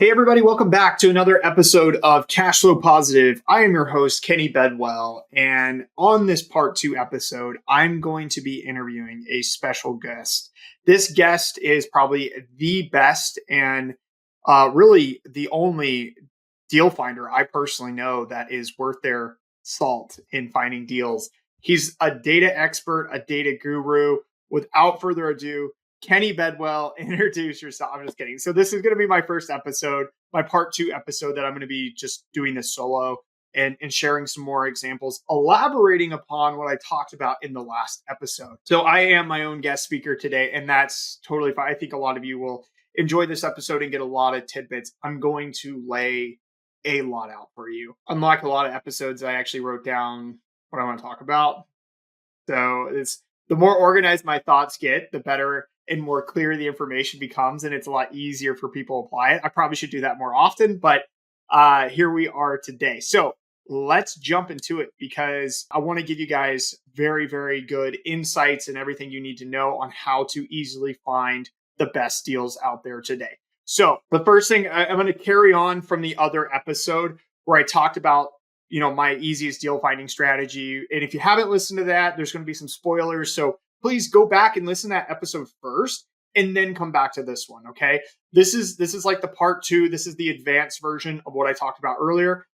Hey, everybody, welcome back to another episode of Cash Flow Positive. I am your host, Kenny Bedwell. And on this part two episode, I'm going to be interviewing a special guest. This guest is probably the best and really the only deal finder I personally know that is worth their salt in finding deals. He's a data expert, a data guru. Without further ado, Kenny Bedwell, introduce yourself. I'm just kidding. So this is going to be my first episode, my part two episode that I'm going to be just doing this solo and sharing some more examples, elaborating upon what I talked about in the last episode. So I am my own guest speaker today, and that's totally fine. I think a lot of you will enjoy this episode and get a lot of tidbits. I'm going to lay a lot out for you. Unlike a lot of episodes, I actually wrote down what I want to talk about. So it's the more organized my thoughts get, the better and more clear the information becomes, and it's a lot easier for people to apply it. I probably should do that more often, but here we are today. So let's jump into it because I want to give you guys very, very good insights and everything you need to know on how to easily find the best deals out there today. So the first thing I'm going to carry on from the other episode where I talked about my easiest deal finding strategy. And if you haven't listened to that, there's going to be some spoilers. So please go back and listen to that episode first and then come back to this one. Okay. This is like the part two. This is the advanced version of what I talked about earlier.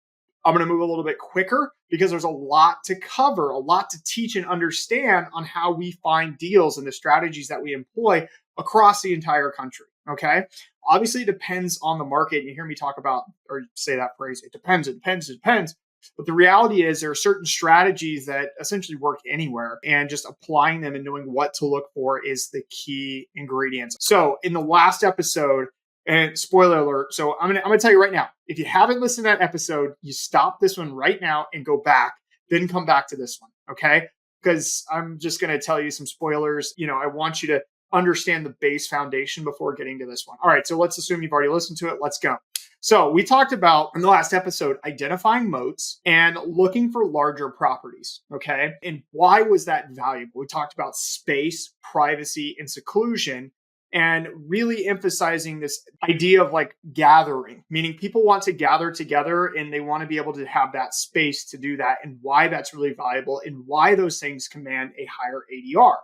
I'm going to move a little bit quicker because there's a lot to cover, a lot to teach and understand on how we find deals and the strategies that we employ across the entire country. Okay. Obviously, it depends on the market. You hear me talk about or say that phrase, it depends. But the reality is there are certain strategies that essentially work anywhere, and just applying them and knowing what to look for is the key ingredients. So in the last episode, and spoiler alert, so I'm gonna tell you right now, if you haven't listened to that episode, you stop this one right now and go back, then come back to this one, okay? Because I'm just gonna tell you some spoilers. I want you to understand the base foundation before getting to this one. All right, so let's assume you've already listened to it. Let's go. So we talked about in the last episode, identifying moats and looking for larger properties. Okay. And why was that valuable? We talked about space, privacy, and seclusion, and really emphasizing this idea of like gathering, meaning people want to gather together and they want to be able to have that space to do that, and why that's really valuable and why those things command a higher ADR.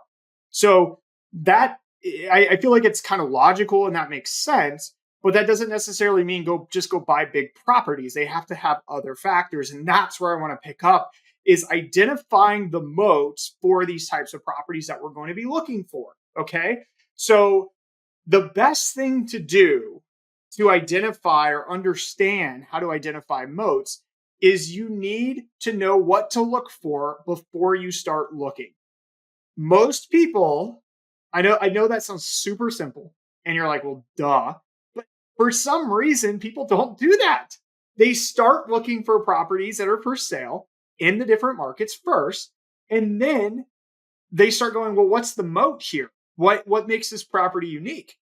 So that I feel like it's kind of logical and that makes sense. But that doesn't necessarily mean go buy big properties. They have to have other factors. And that's where I want to pick up is identifying the moats for these types of properties that we're going to be looking for. Okay. So the best thing to do to identify or understand how to identify moats is you need to know what to look for before you start looking. Most people, I know that sounds super simple. And you're like, well, duh. For some reason, people don't do that. They start looking for properties that are for sale in the different markets first, and then they start going, well, what's the moat here? What makes this property unique?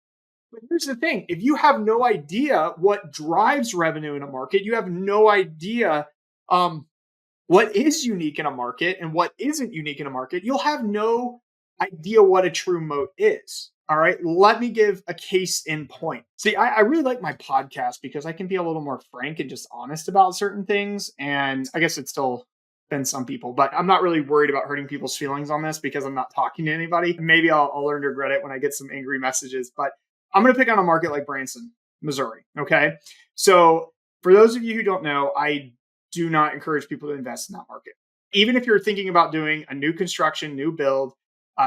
But here's the thing. If you have no idea what drives revenue in a market, you have no idea what is unique in a market and what isn't unique in a market, you'll have no idea what a true moat is. All right, let me give a case in point. See, I really like my podcast because I can be a little more frank and just honest about certain things. And I guess it's still been some people, but I'm not really worried about hurting people's feelings on this because I'm not talking to anybody. Maybe I'll learn to regret it when I get some angry messages, but I'm going to pick on a market like Branson, Missouri. Okay. So for those of you who don't know, I do not encourage people to invest in that market. Even if you're thinking about doing a new construction, new build,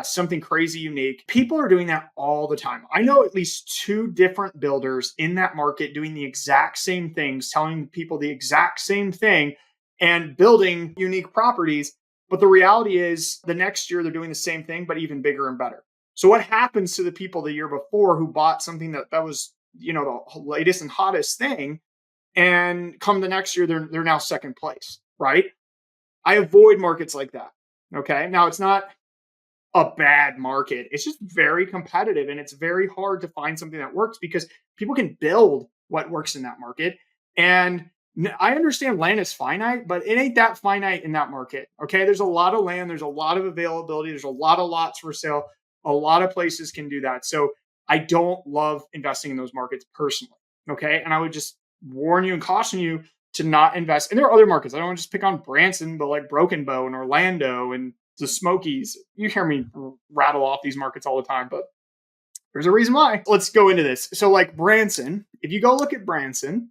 something crazy unique. People are doing that all the time. I know at least 2 different builders in that market doing the exact same things, telling people the exact same thing and building unique properties. But the reality is the next year they're doing the same thing, but even bigger and better. So what happens to the people the year before who bought something that was, the latest and hottest thing, and come the next year, they're now second place, right? I avoid markets like that. Okay. Now it's not a bad market. It's just very competitive and it's very hard to find something that works because people can build what works in that market. And I understand land is finite, but it ain't that finite in that market. Okay. There's a lot of land. There's a lot of availability. There's a lot of lots for sale. A lot of places can do that. So I don't love investing in those markets personally. Okay. And I would just warn you and caution you to not invest. And there are other markets. I don't want to just pick on Branson, but like Broken Bow and Orlando and the Smokies. You hear me rattle off these markets all the time, but there's a reason why. Let's go into this. So, like Branson, if you go look at Branson,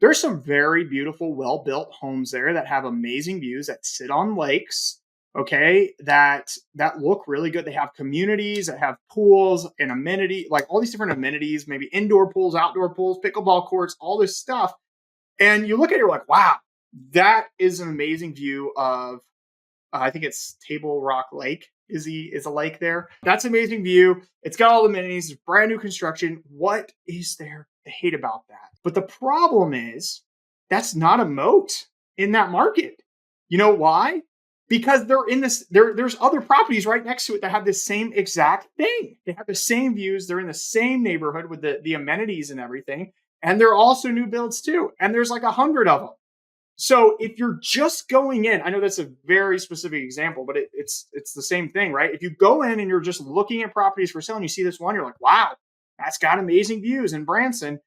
there's some very beautiful, well-built homes there that have amazing views that sit on lakes. Okay, that look really good. They have communities that have pools and amenity, like all these different amenities, maybe indoor pools, outdoor pools, pickleball courts, all this stuff. And you look at it, you're like, wow, that is an amazing view of I think it's Table Rock Lake is a lake there. That's an amazing view. It's got all the amenities. It's brand new construction. What is there to hate about that? But the problem is that's not a moat in that market. You know why? Because they're in this. There's other properties right next to it that have the same exact thing. They have the same views. They're in the same neighborhood with the amenities and everything. And they're also new builds too. And there's like 100 of them. So if you're just going in, I know that's a very specific example, but it's the same thing, right? If you go in and you're just looking at properties for sale and you see this one, you're like, wow, that's got amazing views in Branson.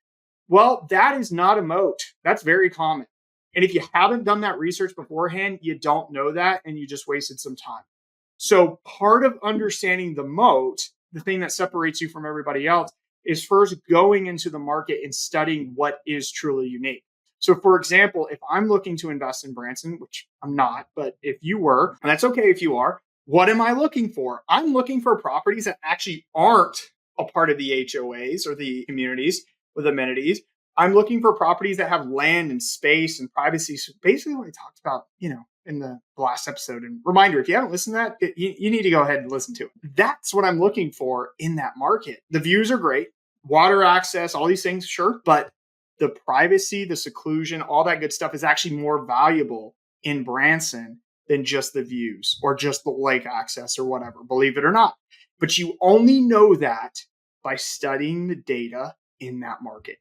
Well, that is not a moat. That's very common. And if you haven't done that research beforehand, you don't know that and you just wasted some time. So part of understanding the moat, the thing that separates you from everybody else, is first going into the market and studying what is truly unique. So, for example, if I'm looking to invest in Branson, which I'm not, but if you were, and that's okay if you are, what am I looking for? I'm looking for properties that actually aren't a part of the HOAs or the communities with amenities. I'm looking for properties that have land and space and privacy. So basically what I talked about, in the last episode. And reminder, if you haven't listened to that, you need to go ahead and listen to it. That's what I'm looking for in that market. The views are great. Water access, all these things, sure. But the privacy, the seclusion, all that good stuff is actually more valuable in Branson than just the views or just the lake access or whatever, believe it or not. But you only know that by studying the data in that market.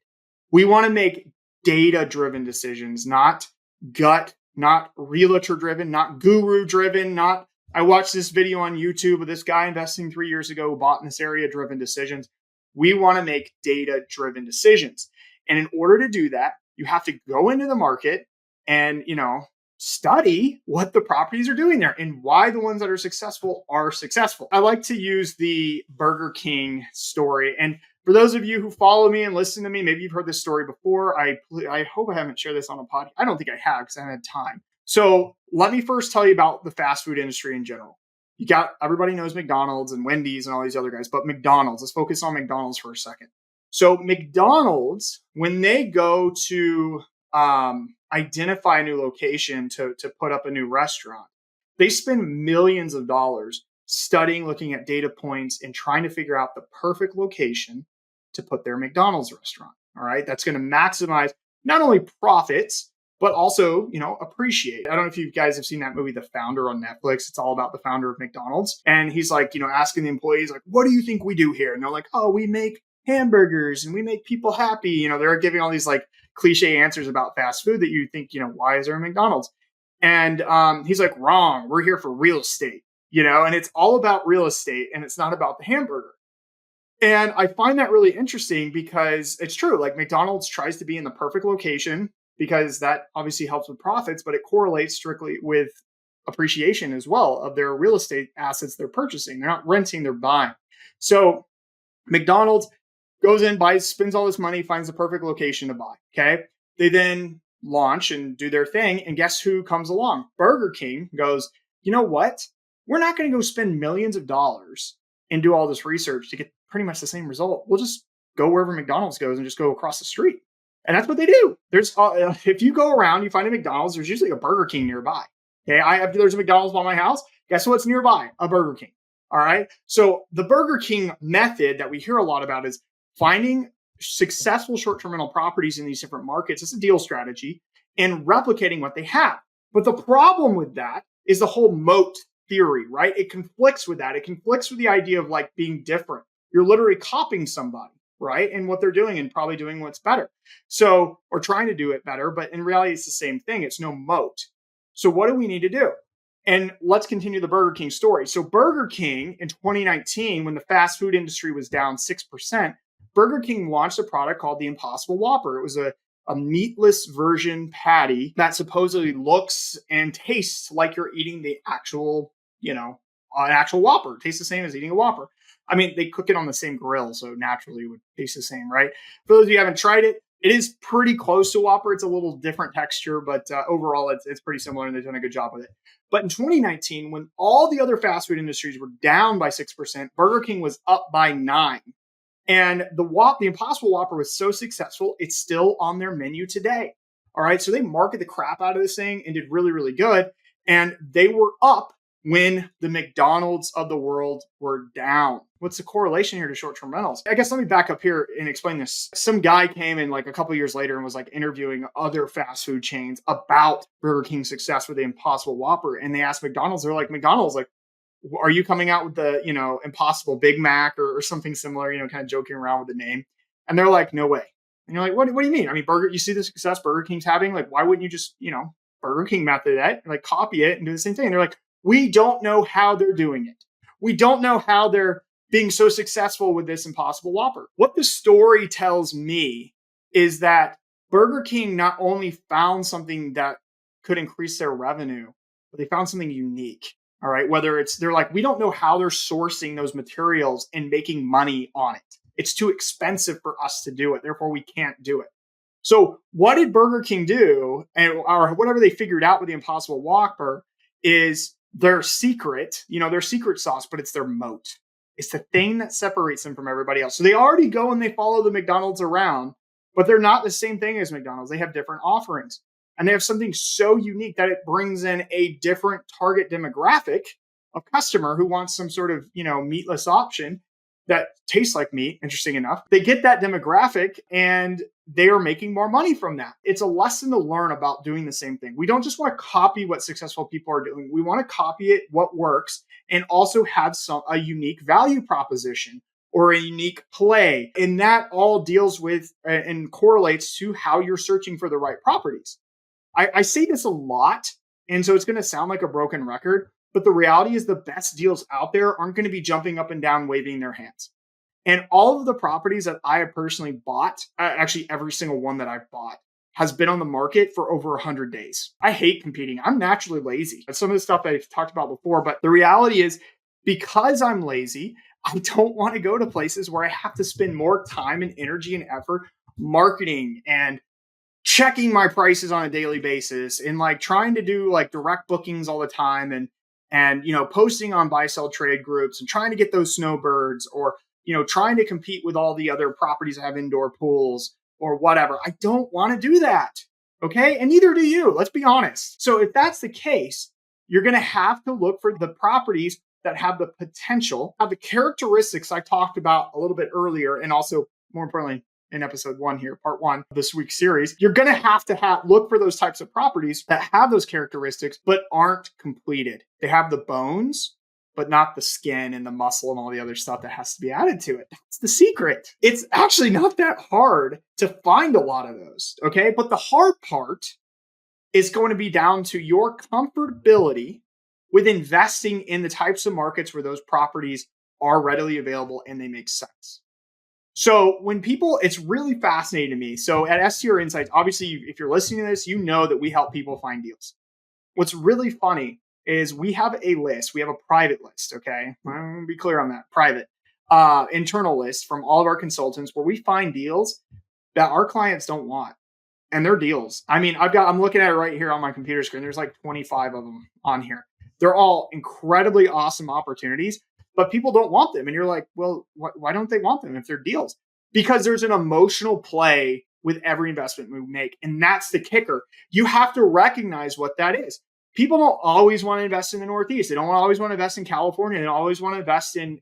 We want to make data-driven decisions, not gut, not realtor-driven, not guru-driven, not I watched this video on YouTube of this guy investing 3 years ago who bought in this area-driven decisions. We want to make data-driven decisions. And in order to do that, you have to go into the market and, study what the properties are doing there and why the ones that are successful are successful. I like to use the Burger King story. And for those of you who follow me and listen to me, maybe you've heard this story before. I hope I haven't shared this on a podcast. I don't think I have because I haven't had time. So let me first tell you about the fast food industry in general. Everybody knows McDonald's and Wendy's and all these other guys, but McDonald's, let's focus on McDonald's for a second. So McDonald's, when they go to identify a new location to put up a new restaurant, they spend millions of dollars studying, looking at data points and trying to figure out the perfect location to put their McDonald's restaurant. All right. That's going to maximize not only profits, but also, appreciate. I don't know if you guys have seen that movie, The Founder on Netflix. It's all about the founder of McDonald's. And he's like, asking the employees, like, what do you think we do here? And they're like, oh, we make hamburgers and we make people happy. They're giving all these like cliche answers about fast food that you think, why is there a McDonald's? And he's like, wrong. We're here for real estate, and it's all about real estate and it's not about the hamburger. And I find that really interesting because it's true. Like McDonald's tries to be in the perfect location because that obviously helps with profits, but it correlates strictly with appreciation as well of their real estate assets they're purchasing. They're not renting, they're buying. So McDonald's goes in, spends all this money, finds the perfect location to buy. Okay. They then launch and do their thing. And guess who comes along? Burger King goes, you know what? We're not going to go spend millions of dollars and do all this research to get pretty much the same result. We'll just go wherever McDonald's goes and just go across the street. And that's what they do. If you go around, you find a McDonald's, there's usually a Burger King nearby. Okay. There's a McDonald's by my house. Guess what's nearby? A Burger King. All right. So the Burger King method that we hear a lot about is finding successful short-term rental properties in these different markets. It's a deal strategy and replicating what they have. But the problem with that is the whole moat theory, right? It conflicts with that. It conflicts with the idea of like being different. You're literally copying somebody, right? And what they're doing and probably doing what's better. So, or trying to do it better, but in reality, it's the same thing. It's no moat. So what do we need to do? And let's continue the Burger King story. So Burger King in 2019, when the fast food industry was down 6%, Burger King launched a product called the Impossible Whopper. It was a meatless version patty that supposedly looks and tastes like you're eating the actual, an actual Whopper. It tastes the same as eating a Whopper. I mean, they cook it on the same grill, so naturally it would taste the same, right? For those of you who haven't tried it, it is pretty close to Whopper. It's a little different texture, but overall, it's pretty similar, and they've done a good job with it. But in 2019, when all the other fast food industries were down by 6%, Burger King was up by 9%. And the Impossible Whopper was so successful, it's still on their menu today. All right. So they marketed the crap out of this thing and did really, really good. And they were up when the McDonald's of the world were down. What's the correlation here to short-term rentals? I guess let me back up here and explain this. Some guy came in like a couple of years later and was like interviewing other fast food chains about Burger King's success with the Impossible Whopper. And they asked McDonald's, they're like, McDonald's, like, are you coming out with the, Impossible Big Mac or something similar, kind of joking around with the name? And they're like, no way. And you're like, what do you mean? I mean, you see the success Burger King's having? Like, why wouldn't you just, Burger King method that, like copy it and do the same thing? And they're like, we don't know how they're doing it. We don't know how they're being so successful with this Impossible Whopper. What the story tells me is that Burger King not only found something that could increase their revenue, but they found something unique. All right. They're like, we don't know how they're sourcing those materials and making money on it. It's too expensive for us to do it. Therefore, we can't do it. So what did Burger King do? Or whatever they figured out with the Impossible Whopper is their secret, their secret sauce, but it's their moat. It's the thing that separates them from everybody else. So they already go and they follow the McDonald's around, but they're not the same thing as McDonald's. They have different offerings. And they have something so unique that it brings in a different target demographic of customer who wants some sort of, meatless option that tastes like meat, interesting enough. They get that demographic and they are making more money from that. It's a lesson to learn about doing the same thing. We don't just want to copy what successful people are doing. We want to copy it, what works, and also have a unique value proposition or a unique play. And that all deals with and correlates to how you're searching for the right properties. I say this a lot, and so it's going to sound like a broken record, but the reality is the best deals out there aren't going to be jumping up and down, waving their hands. And all of the properties that I have personally bought, actually every single one that I've bought, has been on the market for over 100 days. I hate competing. I'm naturally lazy. That's some of the stuff I've talked about before, but the reality is because I'm lazy, I don't want to go to places where I have to spend more time and energy and effort marketing and checking my prices on a daily basis and like trying to do like direct bookings all the time and posting on buy sell trade groups and trying to get those snowbirds or trying to compete with all the other properties that have indoor pools or whatever. I don't want to do that. Okay. And neither do you. Let's be honest. So if that's the case, you're going to have to look for the properties that have the potential, have the characteristics I talked about a little bit earlier, and also more importantly, in episode 1 here, part 1 of this week's series, you're going to have look for those types of properties that have those characteristics, but aren't completed. They have the bones, but not the skin and the muscle and all the other stuff that has to be added to it. That's the secret. It's actually not that hard to find a lot of those. Okay. But the hard part is going to be down to your comfortability with investing in the types of markets where those properties are readily available and they make sense. So it's really fascinating to me. So at STR Insights, obviously, if you're listening to this, you know that we help people find deals. What's really funny is we have a list. We have a private list, okay? I'm going to be clear on that. Private, internal list from all of our consultants where we find deals that our clients don't want. And they're deals. I mean, I'm looking at it right here on my computer screen. There's like 25 of them on here. They're all incredibly awesome opportunities, but people don't want them. And you're like, well, why don't they want them if they're deals? Because there's an emotional play with every investment we make. And that's the kicker. You have to recognize what that is. People don't always want to invest in the Northeast. They don't always want to invest in California. They don't always want to invest in,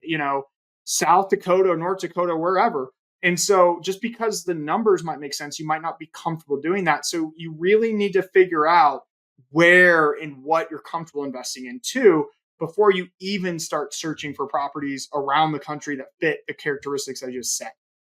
South Dakota or North Dakota, wherever. And so just because the numbers might make sense, you might not be comfortable doing that. So you really need to figure out where and what you're comfortable investing in too, before you even start searching for properties around the country that fit the characteristics I just said.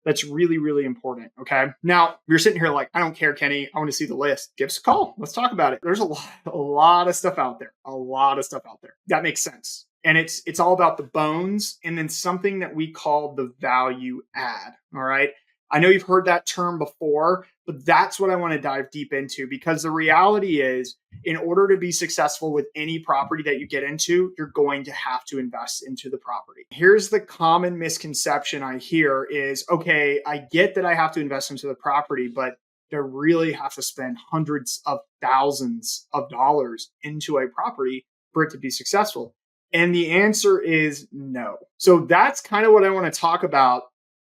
That's really, really important. Okay. Now you're sitting here like, I don't care, Kenny. I want to see the list. Give us a call. Let's talk about it. There's a lot of stuff out there. A lot of stuff out there. That makes sense. And it's all about the bones and then something that we call the value add. All right. I know you've heard that term before, but that's what I want to dive deep into, because the reality is, in order to be successful with any property that you get into, you're going to have to invest into the property. Here's the common misconception I hear is, okay, I get that I have to invest into the property, but to really have to spend hundreds of thousands of dollars into a property for it to be successful. And the answer is no. So that's kind of what I want to talk about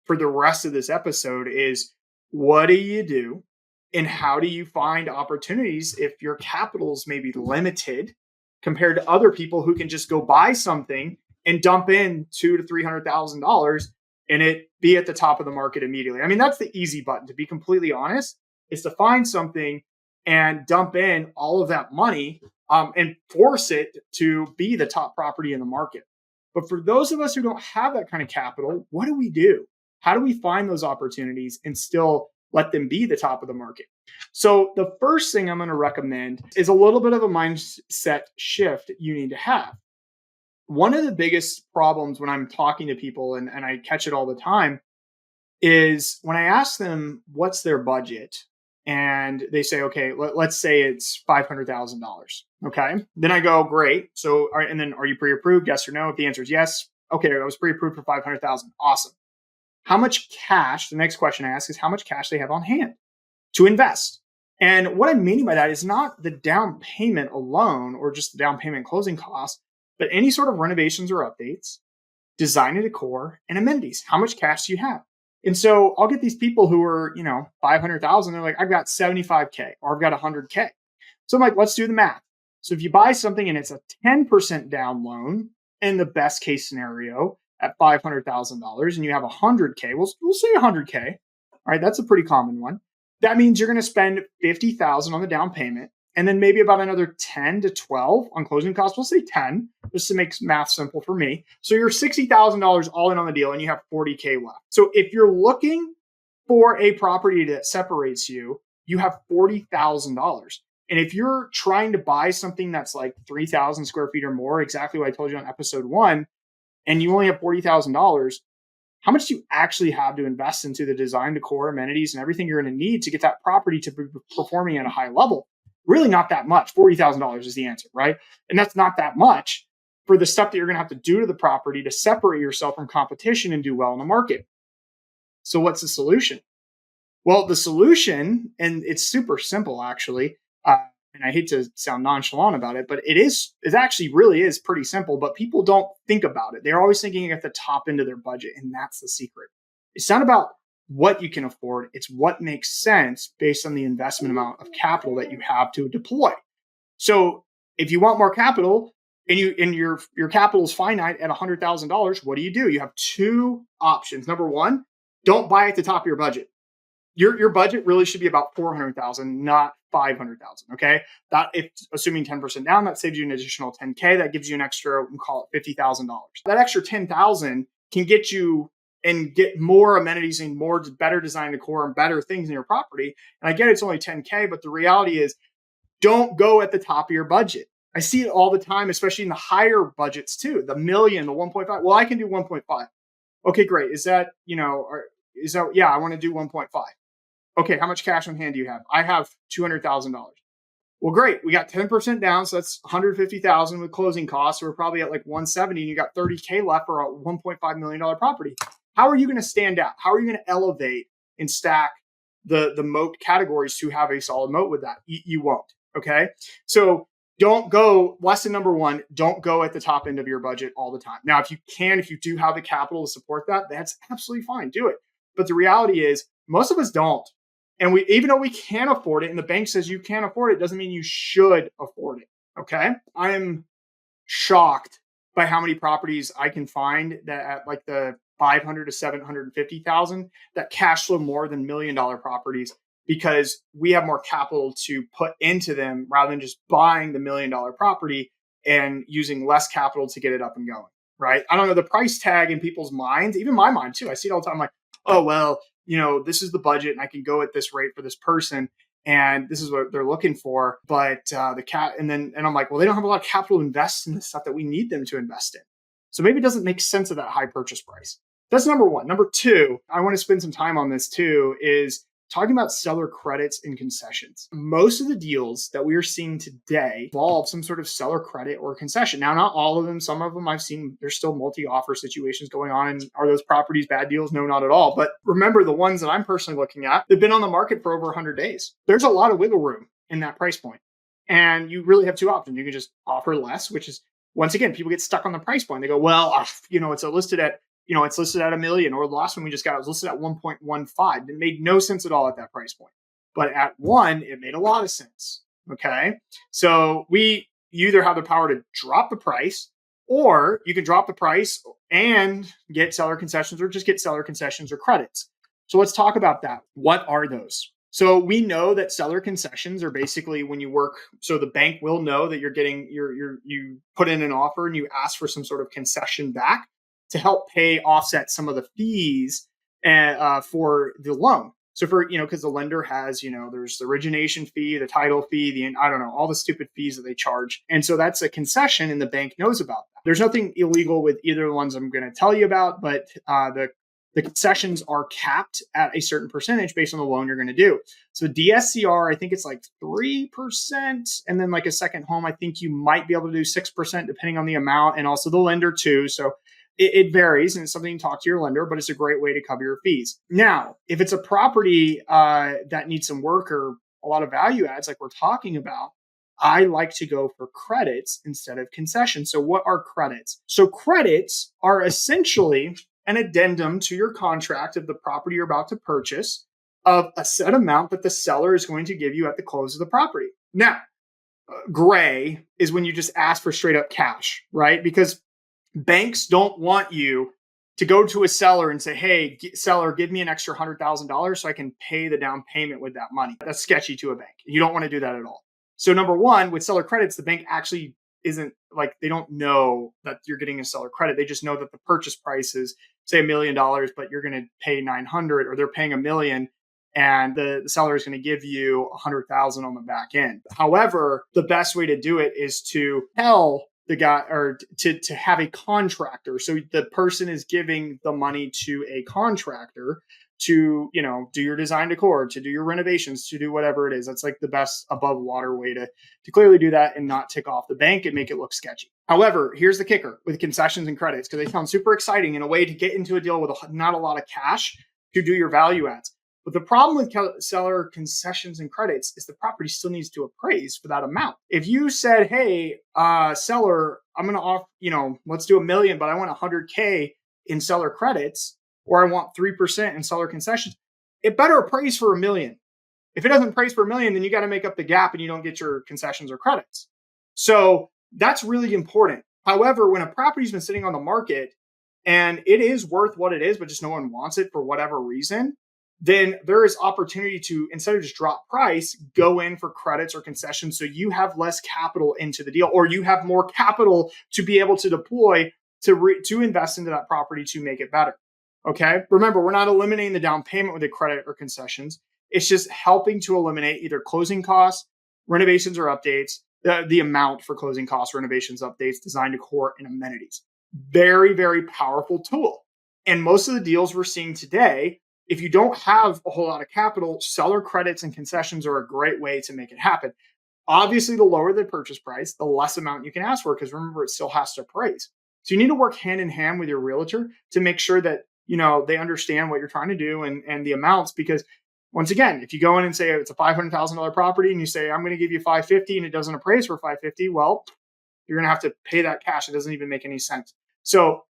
for the rest of this episode is, what do you do and how do you find opportunities if your capital is maybe limited compared to other people who can just go buy something and dump in $200,000 to $300,000 and it be at the top of the market immediately. I mean, that's the easy button, to be completely honest, is to find something and dump in all of that money and force it to be the top property in the market. But for those of us who don't have that kind of capital, what do we do? How do we find those opportunities and still let them be the top of the market? So the first thing I'm going to recommend is a little bit of a mindset shift you need to have. One of the biggest problems when I'm talking to people, and I catch it all the time, is when I ask them what's their budget and they say, okay, let's say it's $500,000. Okay. Then I go, great. So, and then are you pre-approved? Yes or no? If the answer is yes, okay, I was pre-approved for 500,000. Awesome. How much cash? The next question I ask is how much cash they have on hand to invest. And what I'm meaning by that is not the down payment alone or just the down payment closing costs, but any sort of renovations or updates, design and decor, and amenities. How much cash do you have? And so I'll get these people who are, 500,000. They're like, I've got 75K or I've got 100K. So I'm like, let's do the math. So if you buy something and it's a 10% down loan in the best case scenario at $500,000 and you have 100K, we'll say 100K. All right, that's a pretty common one. That means you're going to spend 50,000 on the down payment and then maybe about another 10 to 12 on closing costs. We'll say 10 just to make math simple for me. So you're $60,000 all in on the deal and you have 40K left. So if you're looking for a property that separates you, you have $40,000. And if you're trying to buy something that's like 3,000 square feet or more, exactly what I told you on episode 1, and you only have $40,000, how much do you actually have to invest into the design, decor, amenities, and everything you're going to need to get that property to be performing at a high level? Really not that much. $40,000 is the answer, right? And that's not that much for the stuff that you're going to have to do to the property to separate yourself from competition and do well in the market. So what's the solution? Well, the solution, and it's super simple actually, and I hate to sound nonchalant about it, but it actually really is pretty simple, but people don't think about it. They're always thinking at the top end of their budget, and that's the secret. It's not about what you can afford. It's what makes sense based on the investment amount of capital that you have to deploy. So if you want more capital and your capital is finite at $100,000, what do? You have two options. Number one, don't buy at the top of your budget. Your budget really should be about 400,000, not 500,000. Okay. That, if assuming 10% down, that saves you an additional 10K. That gives you an extra, we'll call it $50,000. That extra 10,000 can get you and get more amenities and more better design decor and better things in your property. And I get it's only 10K, but the reality is, don't go at the top of your budget. I see it all the time, especially in the higher budgets too. The million, the 1.5. Well, I can do 1.5. Okay, great. Is that, yeah, I want to do 1.5. Okay, how much cash on hand do you have? I have $200,000. Well, great. We got 10% down, so that's 150,000 with closing costs. So we're probably at like 170, and you got 30K left for a $1.5 million property. How are you going to stand out? How are you going to elevate and stack the moat categories to have a solid moat with that? You won't. Okay, so don't go. Lesson number one: don't go at the top end of your budget all the time. Now, if you do have the capital to support that, that's absolutely fine. Do it. But the reality is, most of us don't. And even though we can afford it and the bank says you can't afford it, doesn't mean you should afford it. Okay. I am shocked by how many properties I can find that at like the 500 to 750,000 that cash flow more than $1 million properties, because we have more capital to put into them rather than just buying the $1 million property and using less capital to get it up and going. Right. I don't know, the price tag in people's minds, even my mind too. I see it all the time. I'm like, oh, well, this is the budget and I can go at this rate for this person. And this is what they're looking for. But and I'm like, well, they don't have a lot of capital to invest in the stuff that we need them to invest in. So maybe it doesn't make sense at that high purchase price. That's number one. Number two, I want to spend some time on this too, is talking about seller credits and concessions. Most of the deals that we are seeing today involve some sort of seller credit or concession. Now, not all of them. Some of them I've seen, there's still multi-offer situations going on. And are those properties bad deals? No, not at all. But remember, the ones that I'm personally looking at, they've been on the market for over 100 days. There's a lot of wiggle room in that price point. And you really have two options. You can just offer less, which is, once again, people get stuck on the price point. They go, well, it's listed at $1 million, or the last one we just got was listed at 1.15. It made no sense at all at that price point. But at one, it made a lot of sense. Okay. So you either have the power to drop the price, or you can drop the price and get seller concessions, or just get seller concessions or credits. So let's talk about that. What are those? So we know that seller concessions are basically when you work. So the bank will know that you're getting you put in an offer and you ask for some sort of concession back to help offset some of the fees for the loan. So because the lender has, there's the origination fee, the title fee, all the stupid fees that they charge. And so that's a concession, and the bank knows about that. There's nothing illegal with either of the ones I'm going to tell you about, but the concessions are capped at a certain percentage based on the loan you're going to do. So DSCR, I think it's like 3%. And then like a second home, I think you might be able to do 6% depending on the amount, and also the lender too. So it varies, and it's something you talk to your lender, but it's a great way to cover your fees. Now, if it's a property that needs some work or a lot of value adds, like we're talking about, I like to go for credits instead of concessions. So what are credits? So credits are essentially an addendum to your contract of the property you're about to purchase of a set amount that the seller is going to give you at the close of the property. Now, gray is when you just ask for straight up cash, right? Because banks don't want you to go to a seller and say, hey, seller, give me an extra $100,000 so I can pay the down payment with that money. That's sketchy to a bank. You don't want to do that at all. So number one, with seller credits, the bank actually isn't like, they don't know that you're getting a seller credit. They just know that the purchase price is, say, $1 million, but you're going to pay 900, or they're paying $1 million, and the seller is going to give you 100,000 on the back end. However, the best way to do it is to tell the guy, or to have a contractor. So the person is giving the money to a contractor to, do your design decor, to do your renovations, to do whatever it is. That's like the best above water way to clearly do that and not tick off the bank and make it look sketchy. However, here's the kicker with concessions and credits, because they sound super exciting in a way to get into a deal with not a lot of cash to do your value adds. But the problem with seller concessions and credits is the property still needs to appraise for that amount. If you said, hey, seller, I'm going to offer, let's do $1 million, but I want $100K in seller credits, or I want 3% in seller concessions, it better appraise for $1 million. If it doesn't appraise for $1 million, then you got to make up the gap and you don't get your concessions or credits. So that's really important. However, when a property's been sitting on the market and it is worth what it is, but just no one wants it for whatever reason, then there is opportunity to, instead of just drop price, go in for credits or concessions so you have less capital into the deal, or you have more capital to be able to deploy to invest into that property to make it better. Okay. Remember, we're not eliminating the down payment with a credit or concessions. It's just helping to eliminate either closing costs, renovations or updates, the amount for closing costs, renovations, updates, design decor, and amenities. Very, very powerful tool. And most of the deals we're seeing today, if you don't have a whole lot of capital, seller credits and concessions are a great way to make it happen. Obviously, the lower the purchase price, the less amount you can ask for, because remember, it still has to appraise. So you need to work hand in hand with your realtor to make sure that they understand what you're trying to do and the amounts. Because once again, if you go in and say it's a $500,000 property and you say, I'm going to give you $550 and it doesn't appraise for $550, well, you're going to have to pay that cash. It doesn't even make any sense. So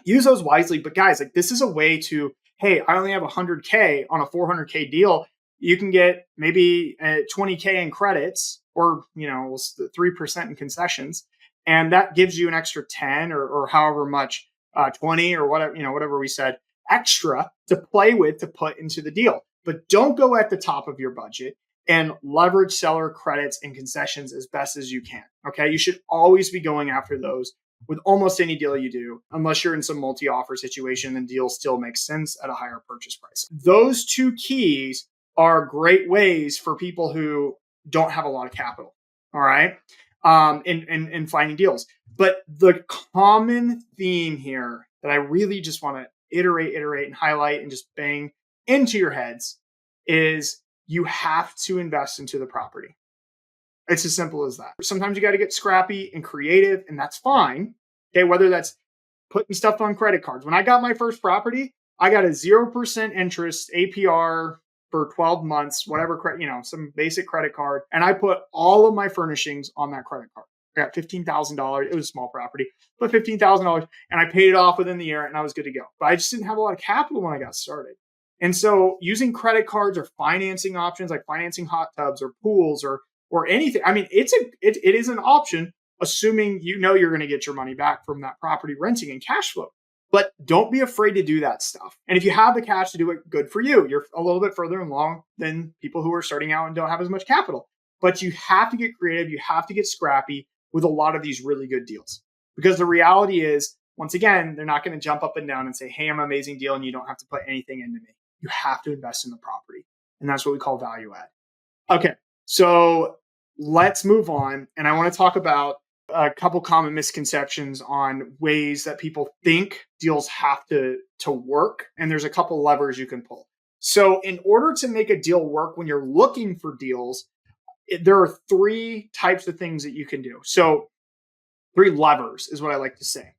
use those wisely. But guys, like, this is a way to, hey, I only have $100K on a $400K deal. You can get maybe 20K in credits, or 3% in concessions, and that gives you an extra 10 or however much, 20 or whatever, whatever we said, extra to play with, to put into the deal. But don't go at the top of your budget, and leverage seller credits and concessions as best as you can. Okay. You should always be going after those with almost any deal you do, unless you're in some multi-offer situation and deal still makes sense at a higher purchase price. Those two keys are great ways for people who don't have a lot of capital. All right. in finding deals. But the common theme here that I really just want to iterate, and highlight and just bang into your heads is you have to invest into the property. It's as simple as that. Sometimes you got to get scrappy and creative, and that's fine. Okay, whether that's putting stuff on credit cards. When I got my first property, I got a 0% interest APR for 12 months, whatever, some basic credit card. And I put all of my furnishings on that credit card. I got $15,000. It was a small property, but $15,000, and I paid it off within the year and I was good to go. But I just didn't have a lot of capital when I got started. And so using credit cards or financing options like financing hot tubs or pools or anything, I mean, it is an option, assuming you're going to get your money back from that property renting and cash flow. But don't be afraid to do that stuff. And if you have the cash to do it, good for you. You're a little bit further along than people who are starting out and don't have as much capital. But you have to get creative. You have to get scrappy with a lot of these really good deals. Because the reality is, once again, they're not going to jump up and down and say, hey, I'm an amazing deal, and you don't have to put anything into me. You have to invest in the property. And that's what we call value add. Okay, so let's move on. And I want to talk about a couple common misconceptions on ways that people think deals have to work. And there's a couple levers you can pull. So in order to make a deal work when you're looking for deals, there are three types of things that you can do. So 3 levers is what I like to say.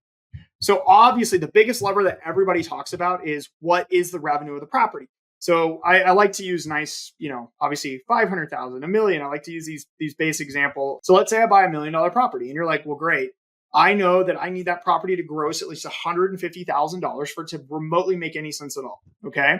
So obviously the biggest lever that everybody talks about is what is the revenue of the property. So I like to use nice, obviously 500,000, $1 million. I like to use these base examples. So let's say I buy $1 million property and you're like, well, great. I know that I need that property to gross at least $150,000 for it to remotely make any sense at all. Okay.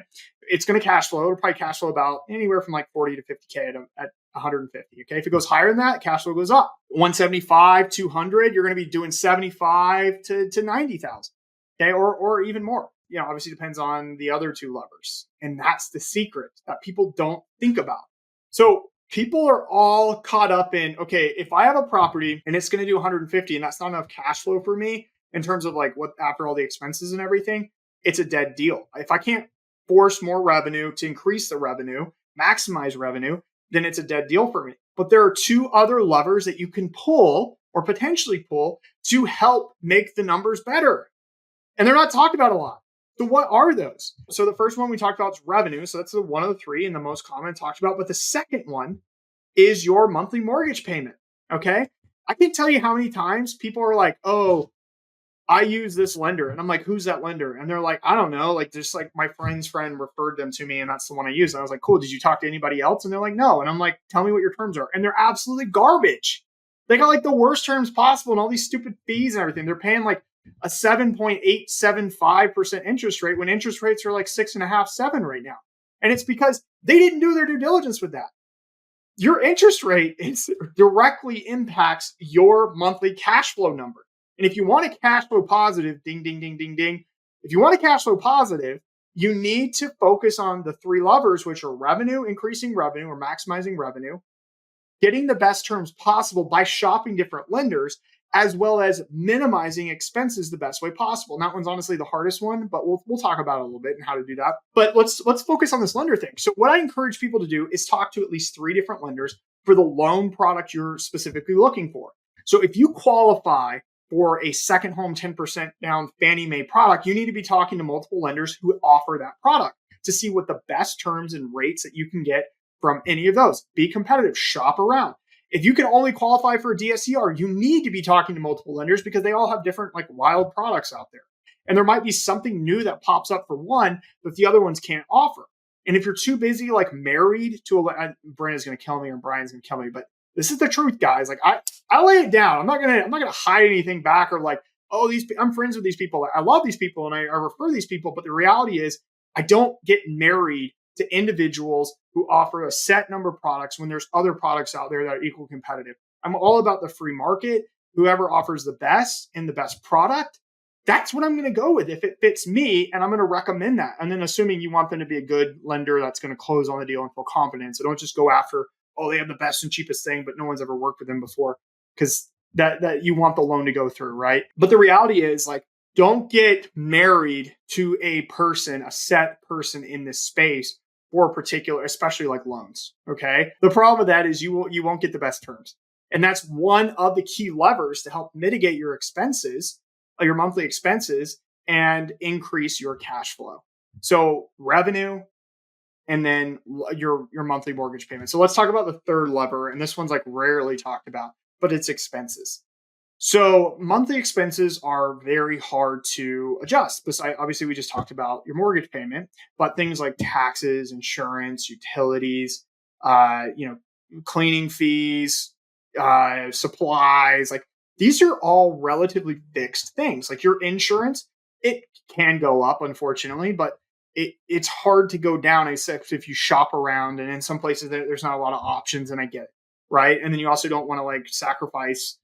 It's going to cash flow. It'll probably cash flow about anywhere from like 40 to 50K at 150. Okay. If it goes higher than that, cash flow goes up. 175, 200, you're going to be doing 75 to 90,000. Okay. Or even more. Obviously depends on the other 2 levers. And that's the secret that people don't think about. So people are all caught up in, okay, if I have a property and it's going to do 150 and that's not enough cash flow for me in terms of like what after all the expenses and everything, it's a dead deal. If I can't force more revenue to increase the revenue, maximize revenue, then it's a dead deal for me. But there are 2 other levers that you can pull or potentially pull to help make the numbers better. And they're not talked about a lot. So what are those? So the first one we talked about is revenue. So that's the one of the 3 and the most common talked about. But the second one is your monthly mortgage payment. Okay. I can tell you how many times people are like, oh, I use this lender. And I'm like, who's that lender? And they're like, I don't know. Like, just like my friend's friend referred them to me and that's the one I use. And I was like, cool. Did you talk to anybody else? And they're like, no. And I'm like, tell me what your terms are. And they're absolutely garbage. They got like the worst terms possible and all these stupid fees and everything. They're paying like a 7.875% interest rate when interest rates are like 6.5, 7 right now. And it's because they didn't do their due diligence with that. Your interest rate directly impacts your monthly cash flow number. And if you want a cash flow positive, ding, ding, ding, ding, ding. If you want a cash flow positive, you need to focus on the 3 levers, which are revenue, increasing revenue or maximizing revenue, getting the best terms possible by shopping different lenders, as well as minimizing expenses the best way possible. And that one's honestly the hardest one, but we'll talk about it a little bit and how to do that. But let's focus on this lender thing. So what I encourage people to do is talk to at least 3 different lenders for the loan product you're specifically looking for. So if you qualify for a second home 10% down Fannie Mae product, you need to be talking to multiple lenders who offer that product to see what the best terms and rates that you can get from any of those. Be competitive, shop around. If you can only qualify for a DSCR, you need to be talking to multiple lenders because they all have different like wild products out there. And there might be something new that pops up for one that the other ones can't offer. And if you're too busy, like married to Brandon's going to kill me or Brian's going to kill me, but this is the truth, guys. Like I lay it down. I'm not going to hide anything back or like, oh, I'm friends with these people. I love these people and I refer these people. But the reality is I don't get married to individuals who offer a set number of products when there's other products out there that are equal competitive. I'm all about the free market. Whoever offers the best and the best product, that's what I'm going to go with if it fits me, and I'm going to recommend that. And then assuming you want them to be a good lender that's going to close on the deal and feel confident. So don't just go after, oh, they have the best and cheapest thing, but no one's ever worked with them before, because that you want the loan to go through, right? But the reality is, like, don't get married to a set person in this space for a particular, especially like loans. Okay. The problem with that is you won't get the best terms. And that's one of the key levers to help mitigate your expenses, your monthly expenses, and increase your cash flow. So revenue, and then your monthly mortgage payment. So let's talk about the third lever, and this one's like rarely talked about, but it's expenses. So monthly expenses are very hard to adjust. Besides, obviously, we just talked about your mortgage payment, but things like taxes, insurance, utilities, cleaning fees, supplies, like these are all relatively fixed things. Like your insurance, it can go up, unfortunately, but it's hard to go down except if you shop around. And in some places, there's not a lot of options, and I get it, right? And then you also don't want to like sacrifice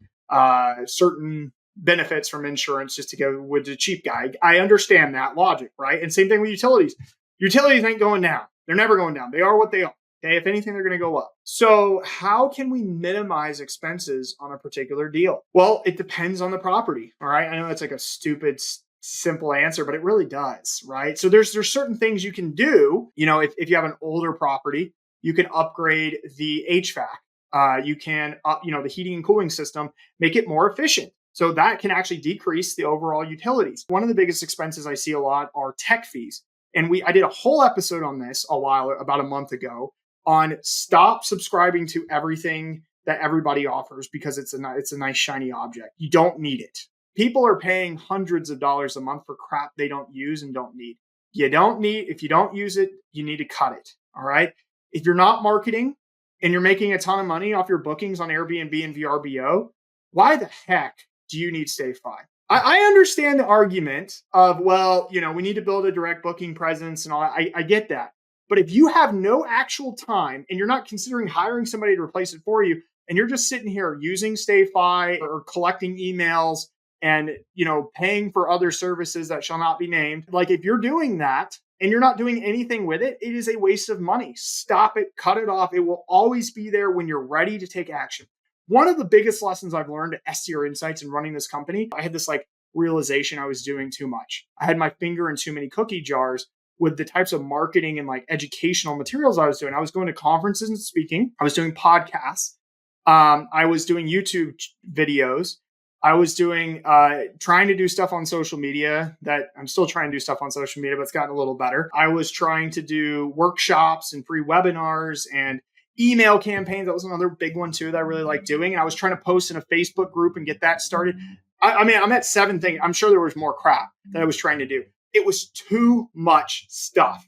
certain benefits from insurance just to go with the cheap guy. I understand that logic, right? And same thing with utilities. Utilities ain't going down. They're never going down. They are what they are. Okay. If anything, they're going to go up. So how can we minimize expenses on a particular deal? Well, it depends on the property. All right. I know that's like a stupid, simple answer, but it really does, right? So there's certain things you can do. If you have an older property, you can upgrade the HVAC. You can, the heating and cooling system, make it more efficient. So that can actually decrease the overall utilities. One of the biggest expenses I see a lot are tech fees. And I did a whole episode on this about a month ago, on stop subscribing to everything that everybody offers because it's a nice shiny object. You don't need it. People are paying hundreds of dollars a month for crap they don't use and don't need. If you don't use it, you need to cut it. All right. If you're not marketing and you're making a ton of money off your bookings on Airbnb and VRBO, why the heck do you need StayFi? I understand the argument of, we need to build a direct booking presence and all that. I get that. But if you have no actual time and you're not considering hiring somebody to replace it for you, and you're just sitting here using StayFi or collecting emails and, paying for other services that shall not be named, like if you're doing that and you're not doing anything with it, it is a waste of money. Stop it, cut it off. It will always be there when you're ready to take action. One of the biggest lessons I've learned at STR Insights and running this company, I had this like realization I was doing too much. I had my finger in too many cookie jars with the types of marketing and like educational materials I was doing. I was going to conferences and speaking. I was doing podcasts. I was doing YouTube videos. I was doing, trying to do stuff on social media that I'm still trying to do stuff on social media, but it's gotten a little better. I was trying to do workshops and free webinars and email campaigns. That was another big one too that I really like doing. And I was trying to post in a Facebook group and get that started. I'm at 7 things. I'm sure there was more crap that I was trying to do. It was too much stuff.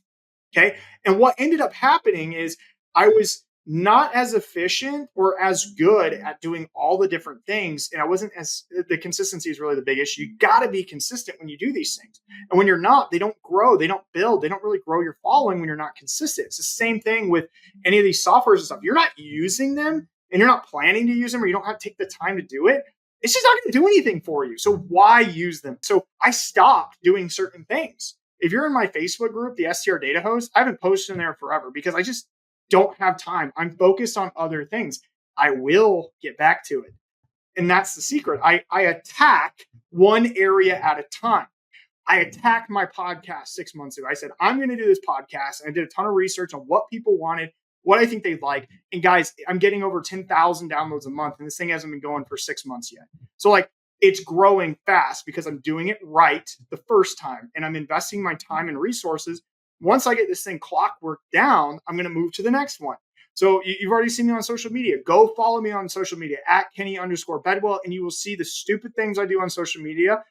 Okay. And what ended up happening is I was not as efficient or as good at doing all the different things. And the consistency is really the big issue. You got to be consistent when you do these things. And when you're not, they don't grow, they don't build, they don't really grow your following when you're not consistent. It's the same thing with any of these softwares and stuff. You're not using them and you're not planning to use them, or you don't have to take the time to do it. It's just not going to do anything for you. So why use them? So I stopped doing certain things. If you're in my Facebook group, the STR Data Host, I haven't posted in there forever because I just don't have time. I'm focused on other things. I will get back to it. And that's the secret. I attack one area at a time. I attacked my podcast 6 months ago. I said, I'm going to do this podcast. And I did a ton of research on what people wanted, what I think they'd like. And guys, I'm getting over 10,000 downloads a month. And this thing hasn't been going for 6 months yet. So like, it's growing fast because I'm doing it right the first time. And I'm investing my time and resources. Once I get this thing clockwork down, I'm going to move to the next one. So you've already seen me on social media. Go follow me on social media at Kenny_Bedwell, and you will see the stupid things I do on social media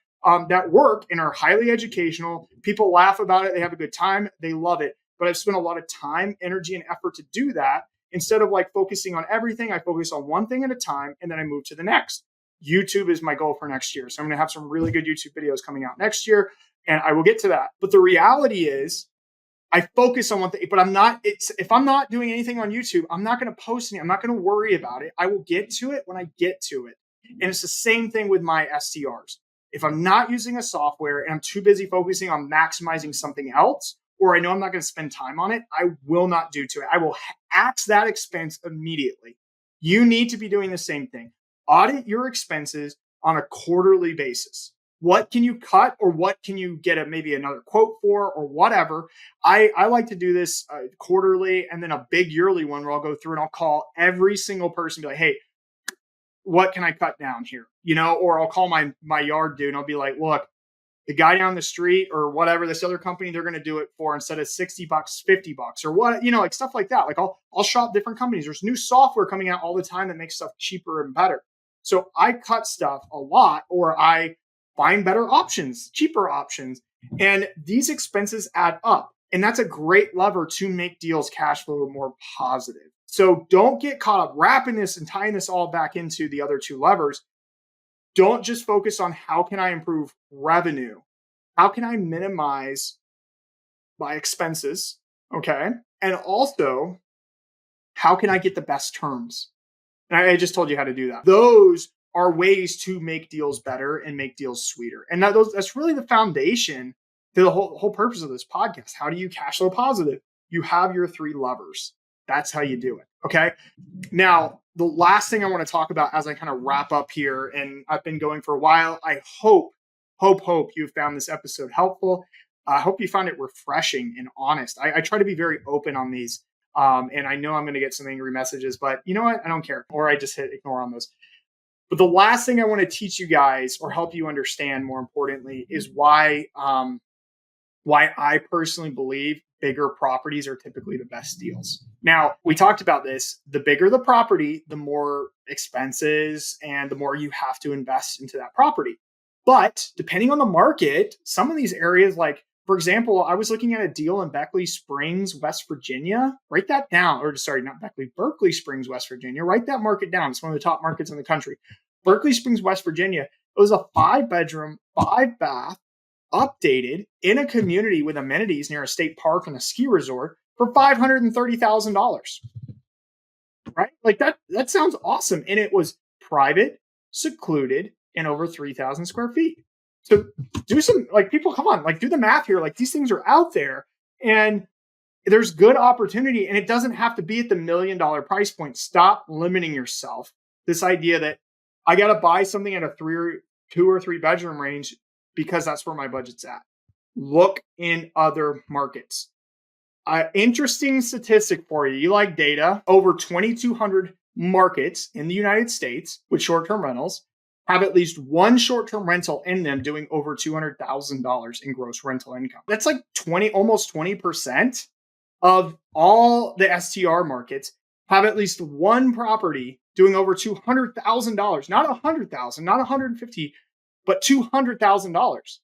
that work and are highly educational. People laugh about it. They have a good time. They love it. But I've spent a lot of time, energy, and effort to do that. Instead of like focusing on everything, I focus on one thing at a time, and then I move to the next. YouTube is my goal for next year. So I'm going to have some really good YouTube videos coming out next year, and I will get to that. But the reality is, I focus on one thing, but if I'm not doing anything on YouTube, I'm not going to post anything. I'm not going to worry about it. I will get to it when I get to it. And it's the same thing with my STRs. If I'm not using a software and I'm too busy focusing on maximizing something else, or I know I'm not going to spend time on it, I will not do to it. I will axe that expense immediately. You need to be doing the same thing. Audit your expenses on a quarterly basis. What can you cut, or what can you get maybe another quote for, or whatever? I like to do this quarterly, and then a big yearly one where I'll go through and I'll call every single person and be like, hey, what can I cut down here? Or I'll call my yard dude and I'll be like, look, the guy down the street or whatever, this other company, they're going to do it for instead of $60, $50 or what, like stuff like that. Like I'll shop different companies. There's new software coming out all the time that makes stuff cheaper and better. So I cut stuff a lot, or I find better options, cheaper options. And these expenses add up. And that's a great lever to make deals cash flow more positive. So don't get caught up wrapping this and tying this all back into the other two levers. Don't just focus on how can I improve revenue? How can I minimize my expenses? Okay. And also, how can I get the best terms? And I just told you how to do that. Those are ways to make deals better and make deals sweeter. And that's really the foundation to the whole purpose of this podcast. How do you cash flow positive? You have your three levers. That's how you do it. Okay. Now, the last thing I want to talk about as I kind of wrap up here, and I've been going for a while, I hope you found this episode helpful. I hope you found it refreshing and honest. I try to be very open on these. And I know I'm going to get some angry messages, but you know what? I don't care. Or I just hit ignore on those. But the last thing I want to teach you guys, or help you understand more importantly, is why I personally believe bigger properties are typically the best deals. Now, we talked about this. The bigger the property, the more expenses and the more you have to invest into that property. But depending on the market, some of these areas, like, for example, I was looking at a deal in Beckley Springs, West Virginia. Write that down. Or sorry, not Beckley, Berkeley Springs, West Virginia. Write that market down. It's one of the top markets in the country. Berkeley Springs, West Virginia. It was a 5-bedroom, 5-bath, updated in a community with amenities near a state park and a ski resort for $530,000. Right? Like that sounds awesome. And it was private, secluded, and over 3,000 square feet. So do some, like, people, come on, like, do the math here. Like, these things are out there and there's good opportunity, and it doesn't have to be at the $1 million price point. Stop limiting yourself. This idea that I got to buy something at a 2 or 3 bedroom range because that's where my budget's at. Look in other markets. Interesting statistic for you. You like data. Over 2,200 markets in the United States with short-term rentals have at least one short-term rental in them doing over $200,000 in gross rental income. That's like almost 20% of all the STR markets have at least one property doing over $200,000, not $100,000, not $150,000, but $200,000.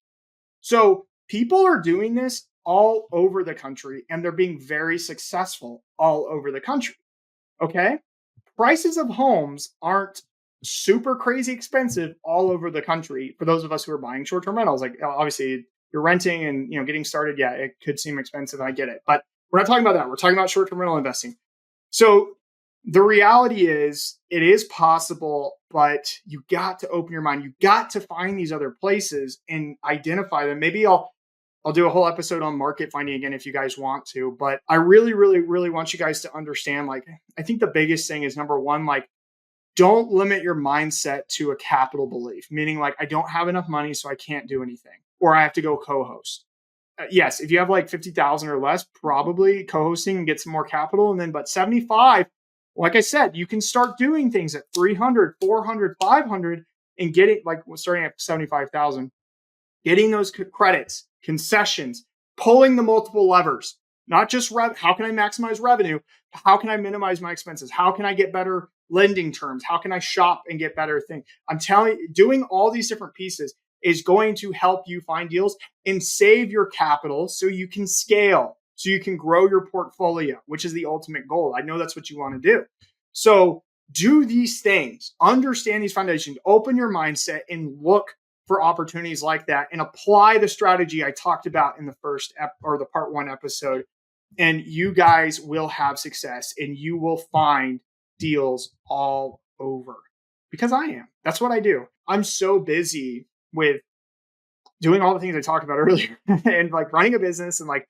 So people are doing this all over the country, and they're being very successful all over the country. Okay. Prices of homes aren't super crazy expensive all over the country for those of us who are buying short-term rentals. Like, obviously you're renting and, getting started. Yeah, it could seem expensive. I get it, but we're not talking about that. We're talking about short-term rental investing. So the reality is it is possible, but you got to open your mind. You got to find these other places and identify them. Maybe I'll do a whole episode on market finding again if you guys want to, but I really, really, really want you guys to understand, like, I think the biggest thing is, number one, like, don't limit your mindset to a capital belief, meaning like, I don't have enough money, so I can't do anything, or I have to go co-host. Yes, if you have like 50,000 or less, probably co-hosting and get some more capital. And then, but 75, like I said, you can start doing things at 300, 400, 500 and get it, like, starting at 75,000, getting those credits, concessions, pulling the multiple levers, not just how can I maximize revenue? How can I minimize my expenses? How can I get better lending terms? How can I shop and get better things? I'm telling you, doing all these different pieces is going to help you find deals and save your capital so you can scale, so you can grow your portfolio, which is the ultimate goal. I know that's what you want to do. So do these things, understand these foundations, open your mindset and look for opportunities like that and apply the strategy I talked about in the first or the part 1 episode. And you guys will have success and you will find deals all over, because I am. That's what I do. I'm so busy with doing all the things I talked about earlier and like running a business and like,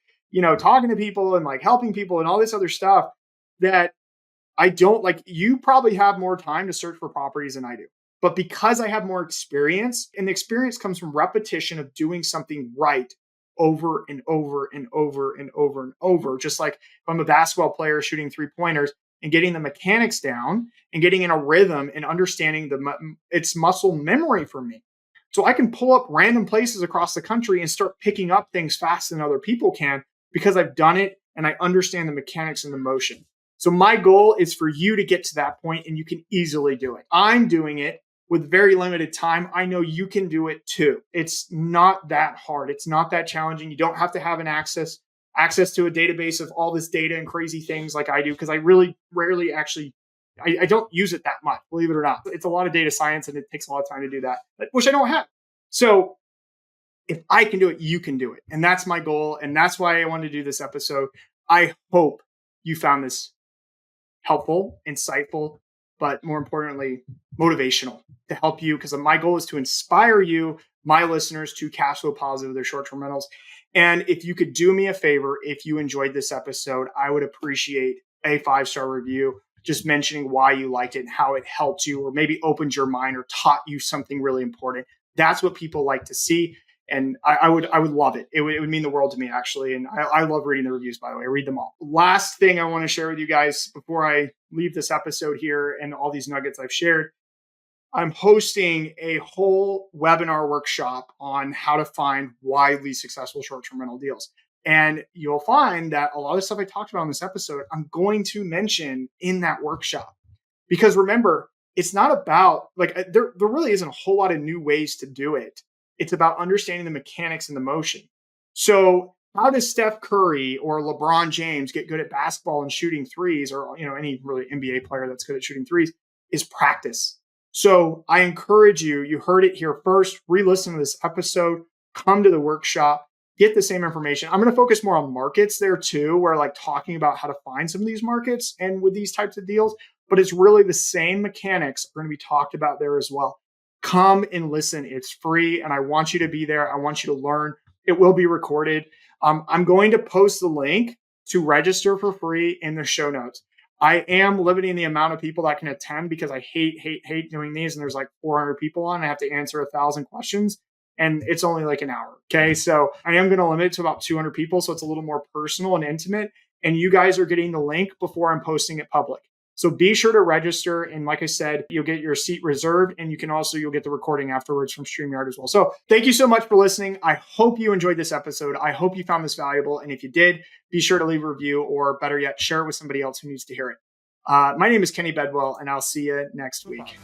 talking to people and like helping people and all this other stuff that I don't, like, you probably have more time to search for properties than I do. But because I have more experience, and the experience comes from repetition of doing something right over and over and over and over and over. Just like if I'm a basketball player shooting 3-pointers, and getting the mechanics down and getting in a rhythm and understanding it's muscle memory for me. So I can pull up random places across the country and start picking up things faster than other people can because I've done it and I understand the mechanics and the motion. So my goal is for you to get to that point and you can easily do it. I'm doing it with very limited time. I know you can do it too. It's not that hard. It's not that challenging. You don't have to have an access to a database of all this data and crazy things like I do, because I really rarely actually, I don't use it that much, believe it or not. It's a lot of data science and it takes a lot of time to do that, which I don't have. So if I can do it, you can do it. And that's my goal. And that's why I wanted to do this episode. I hope you found this helpful, insightful, but more importantly, motivational to help you, because my goal is to inspire you, my listeners, to cash flow positive with their short-term rentals. And if you could do me a favor, if you enjoyed this episode, I would appreciate a 5-star review, just mentioning why you liked it and how it helped you, or maybe opened your mind or taught you something really important. That's what people like to see. And I would love it. It would mean the world to me, actually. And I love reading the reviews, by the way. I read them all. Last thing I want to share with you guys before I leave this episode here and all these nuggets I've shared, I'm hosting a whole webinar workshop on how to find widely successful short-term rental deals. And you'll find that a lot of the stuff I talked about in this episode, I'm going to mention in that workshop. Because remember, it's not about, there really isn't a whole lot of new ways to do it. It's about understanding the mechanics and the motion. So how does Steph Curry or LeBron James get good at basketball and shooting threes, or any really NBA player that's good at shooting threes, is practice. So I encourage you, you heard it here first, re-listen to this episode, come to the workshop, get the same information. I'm going to focus more on markets there too, where talking about how to find some of these markets and with these types of deals, but it's really the same mechanics are going to be talked about there as well. Come and listen. It's free, and I want you to be there. I want you to learn. It will be recorded. I'm going to post the link to register for free in the show notes. I am limiting the amount of people that can attend because I hate doing these. And there's 400 people on. I have to answer 1,000 questions, and it's only an hour. Okay. So I am going to limit it to about 200 people. So it's a little more personal and intimate. And you guys are getting the link before I'm posting it public. So be sure to register. And like I said, you'll get your seat reserved, and you'll get the recording afterwards from StreamYard as well. So thank you so much for listening. I hope you enjoyed this episode. I hope you found this valuable. And if you did, be sure to leave a review, or better yet, share it with somebody else who needs to hear it. My name is Kenny Bedwell, and I'll see you next week.